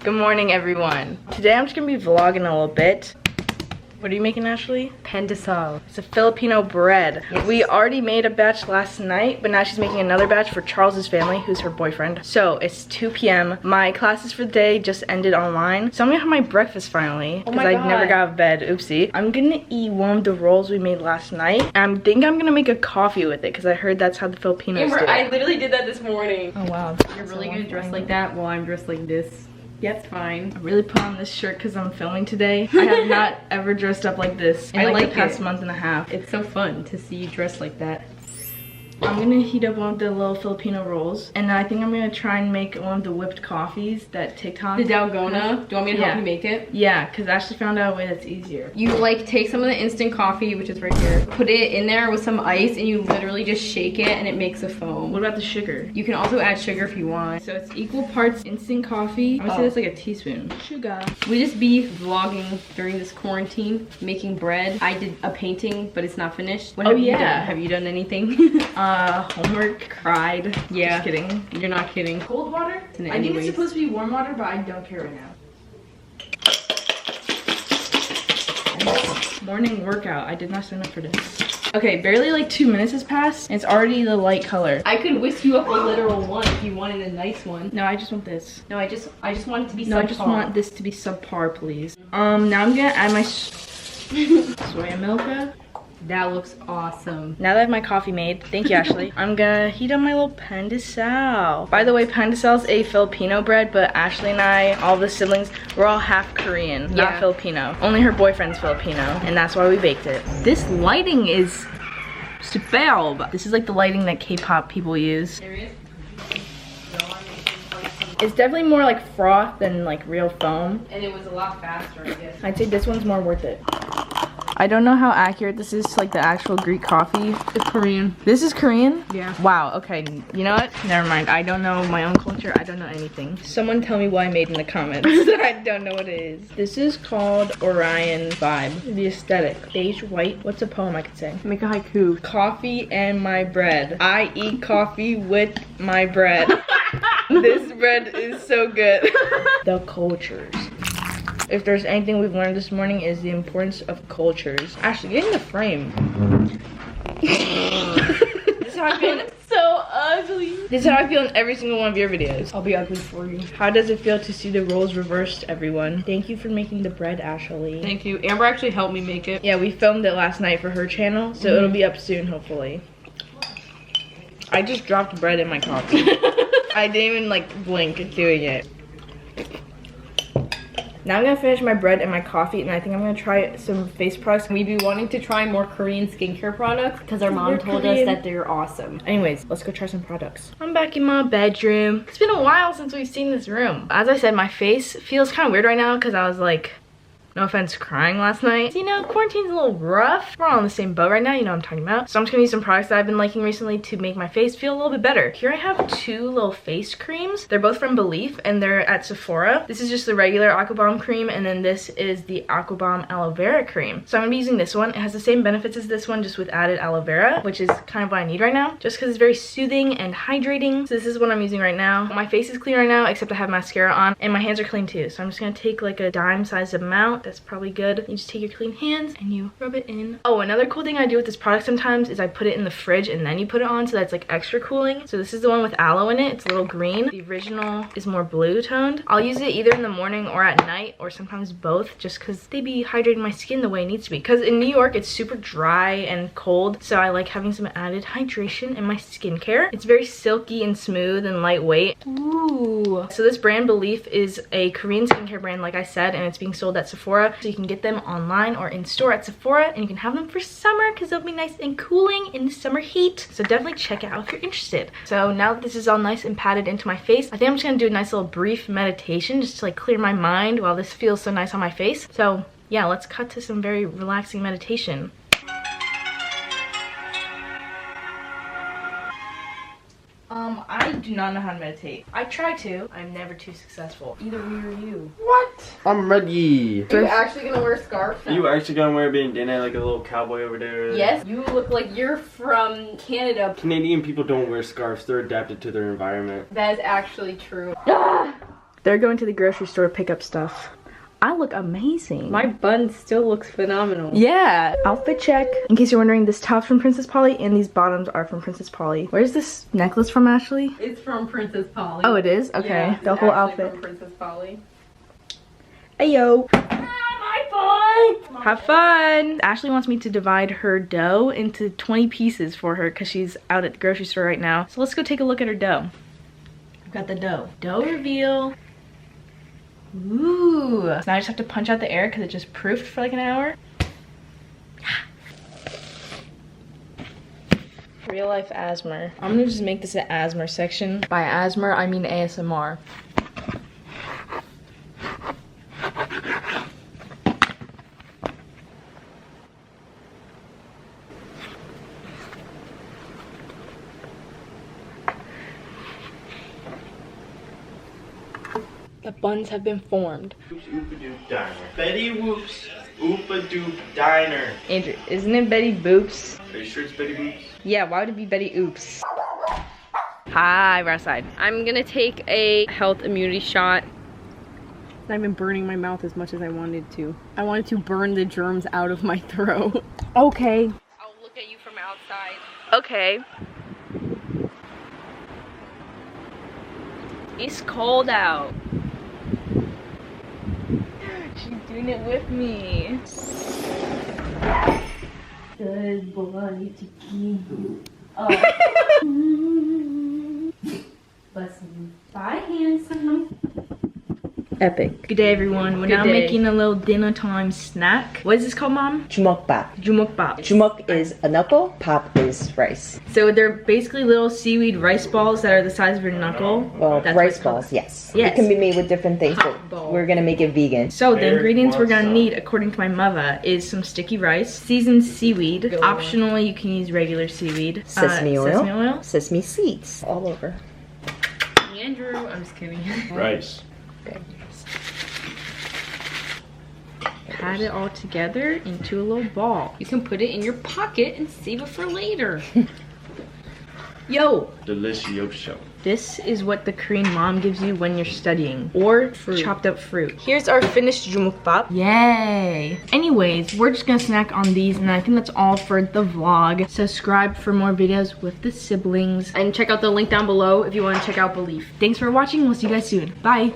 Good morning, everyone. Today I'm just gonna be vlogging a little bit. What are you making, Ashley? Pandesal. It's a Filipino bread. Yes. We already made a batch last night, but now she's making another batch for Charles's family, who's her boyfriend. So it's 2 p.m. My classes for the day just ended online. So I'm gonna have my breakfast finally, because I never got out of bed. Oopsie. I'm gonna eat one of the rolls we made last night. And I think I'm gonna make a coffee with it, because I heard that's how the Filipinos do it. I literally did that this morning. Oh wow. You're really gonna dress like that while I'm dressed like this? Yep, fine. I really put on this shirt because I'm filming today. I have not ever dressed up like this in like the past month and a half. It's so fun to see you dressed like that. I'm gonna heat up one of the little Filipino rolls, and I think I'm gonna try and make one of the whipped coffees that TikTok. The dalgona. Do you want me to help you make it? Yeah, because Ashley found out a way that's easier. You like take some of the instant coffee, which is right here, put it in there with some ice, and you literally just shake it, and it makes a foam. What about the sugar? You can also add sugar if you want. So it's equal parts instant coffee. I would say that's like a teaspoon. Sugar. We just be vlogging during this quarantine, making bread. I did a painting, but it's not finished. What have you done? Have you done anything? Homework, cried. Yeah. Just kidding. You're not kidding. Cold water? I think it's supposed to be warm water, but I don't care right now. Morning workout. I did not sign up for this. Okay, barely like 2 minutes has passed, and it's already the light color. I could whisk you up a literal one if you wanted a nice one. No, I just want this. No, I just want it to be subpar. No, I just want this to be subpar, please. Now I'm gonna add my soya milk. That looks awesome. Now that I have my coffee made, thank you, Ashley, I'm gonna heat up my little pandesal. By the way, pandesal is a Filipino bread, but Ashley and I, all the siblings, we're all half Korean, not Filipino. Only her boyfriend's Filipino, and that's why we baked it. This lighting is superb. This is like the lighting that K-pop people use. Serious? It's definitely more like froth than like real foam. And it was a lot faster, I guess. I'd say this one's more worth it. I don't know how accurate this is to like the actual Greek coffee. It's Korean. This is Korean? Yeah. Wow, okay. You know what? Never mind. I don't know my own culture. I don't know anything. Someone tell me what I made in the comments. I don't know what it is. This is called Orion Vibe. The aesthetic. Beige white. What's a poem I could say? Make a haiku. Coffee and my bread. I eat coffee with my bread. This bread is so good. The cultures. If there's anything we've learned this morning is the importance of cultures. Ashley, get in the frame. This is how I feel. So ugly. This is how I feel in every single one of your videos. I'll be ugly for you. How does it feel to see the roles reversed, everyone? Thank you for making the bread, Ashley. Thank you. Amber actually helped me make it. Yeah, we filmed it last night for her channel, so it'll be up soon, hopefully. I just dropped bread in my coffee. I didn't even like blink doing it. Now I'm gonna finish my bread and my coffee, and I think I'm gonna try some face products. We've been wanting to try more Korean skincare products because our mom told us that they're awesome. Anyways, let's go try some products. I'm back in my bedroom. It's been a while since we've seen this room. As I said, my face feels kind of weird right now because I was like, no offense, crying last night. You know, quarantine's a little rough. We're all in the same boat right now, you know what I'm talking about. So I'm just gonna use some products that I've been liking recently to make my face feel a little bit better. Here I have 2 little face creams. They're both from Belief, and they're at Sephora. This is just the regular Aqua Bomb cream, and then this is the Aqua Bomb Aloe Vera cream. So I'm gonna be using this one. It has the same benefits as this one, just with added aloe vera, which is kind of what I need right now, just because it's very soothing and hydrating. So this is what I'm using right now. My face is clean right now, except I have mascara on, and my hands are clean too. So I'm just gonna take like a dime-sized amount. That's probably good. You just take your clean hands and you rub it in. Oh, another cool thing I do with this product sometimes is I put it in the fridge and then you put it on, so that's like extra cooling. So this is the one with aloe in it. It's a little green. The original is more blue toned. I'll use it either in the morning or at night, or sometimes both, just because they be hydrating my skin the way it needs to be. Because in New York, it's super dry and cold, so I like having some added hydration in my skincare. It's very silky and smooth and lightweight. Ooh. So this brand, Belief, is a Korean skincare brand, like I said, and it's being sold at Sephora. So you can get them online or in store at Sephora, and you can have them for summer because they'll be nice and cooling in the summer heat. So definitely check it out if you're interested. So now that this is all nice and patted into my face, I think I'm just gonna do a nice little brief meditation just to like clear my mind while this feels so nice on my face. So yeah, let's cut to some very relaxing meditation. I do not know how to meditate. I try to. I'm never too successful. Either me or you. What? I'm ready. Are you actually gonna wear a scarf? Are you actually gonna wear a bandana like a little cowboy over there? Yes. You look like you're from Canada. Canadian people don't wear scarves. They're adapted to their environment. That is actually true. They're going to the grocery store to pick up stuff. I look amazing. My bun still looks phenomenal. Yeah. Outfit check. In case you're wondering, this top's from Princess Polly and these bottoms are from Princess Polly. Where's this necklace from, Ashley? It's from Princess Polly. Oh, it is? Okay. Yeah, the whole actually outfit. from Princess Polly. Ayo. My phone! Have fun. Ashley wants me to divide her dough into 20 pieces for her because she's out at the grocery store right now. So let's go take a look at her dough. I've got the dough. Dough reveal. Ooh. So now I just have to punch out the air because it just proofed for like an hour. Real life ASMR. I'm gonna just make this an ASMR section. By ASMR, I mean ASMR. The buns have been formed. Whoops, Oopa-Doop Diner. Betty Whoops, Oopa-Doop Diner. Andrew, isn't it Betty Boops? Are you sure it's Betty Whoops? Yeah, why would it be Betty Oops? Hi, we're outside. I'm gonna take a health immunity shot. I've been burning my mouth as much as I wanted to. I wanted to burn the germs out of my throat. Okay. I'll look at you from outside. Okay. It's cold out. She's doing it with me. Good boy, Tiki. Blessing. Bye, handsome. Epic. Good day, everyone. We're now day. making a little dinner time snack. What is this called, Mom? Jumokbap. Jumokbap. Jumok is a knuckle, pop is rice. So they're basically little seaweed rice balls that are the size of your knuckle. Well, That's what rice it's called. balls, yes. Yes. It can be made with different things, but Ball. we're gonna make it vegan. So the Eric ingredients we're wants gonna some. need, according to my mother, is some sticky rice, seasoned seaweed. Good one. Optionally, you can use regular seaweed. Sesame oil. Sesame oil. Sesame seeds all over. Andrew, I'm just kidding. Rice. Add it all together into a little ball. You can put it in your pocket and save it for later. Yo! Delicioso. This is what the Korean mom gives you when you're studying. Or chopped up fruit. Here's our finished jumokbap. Yay! Anyways, we're just gonna snack on these and I think that's all for the vlog. Subscribe for more videos with the siblings. And check out the link down below if you want to check out Belief. Thanks for watching. We'll see you guys soon. Bye!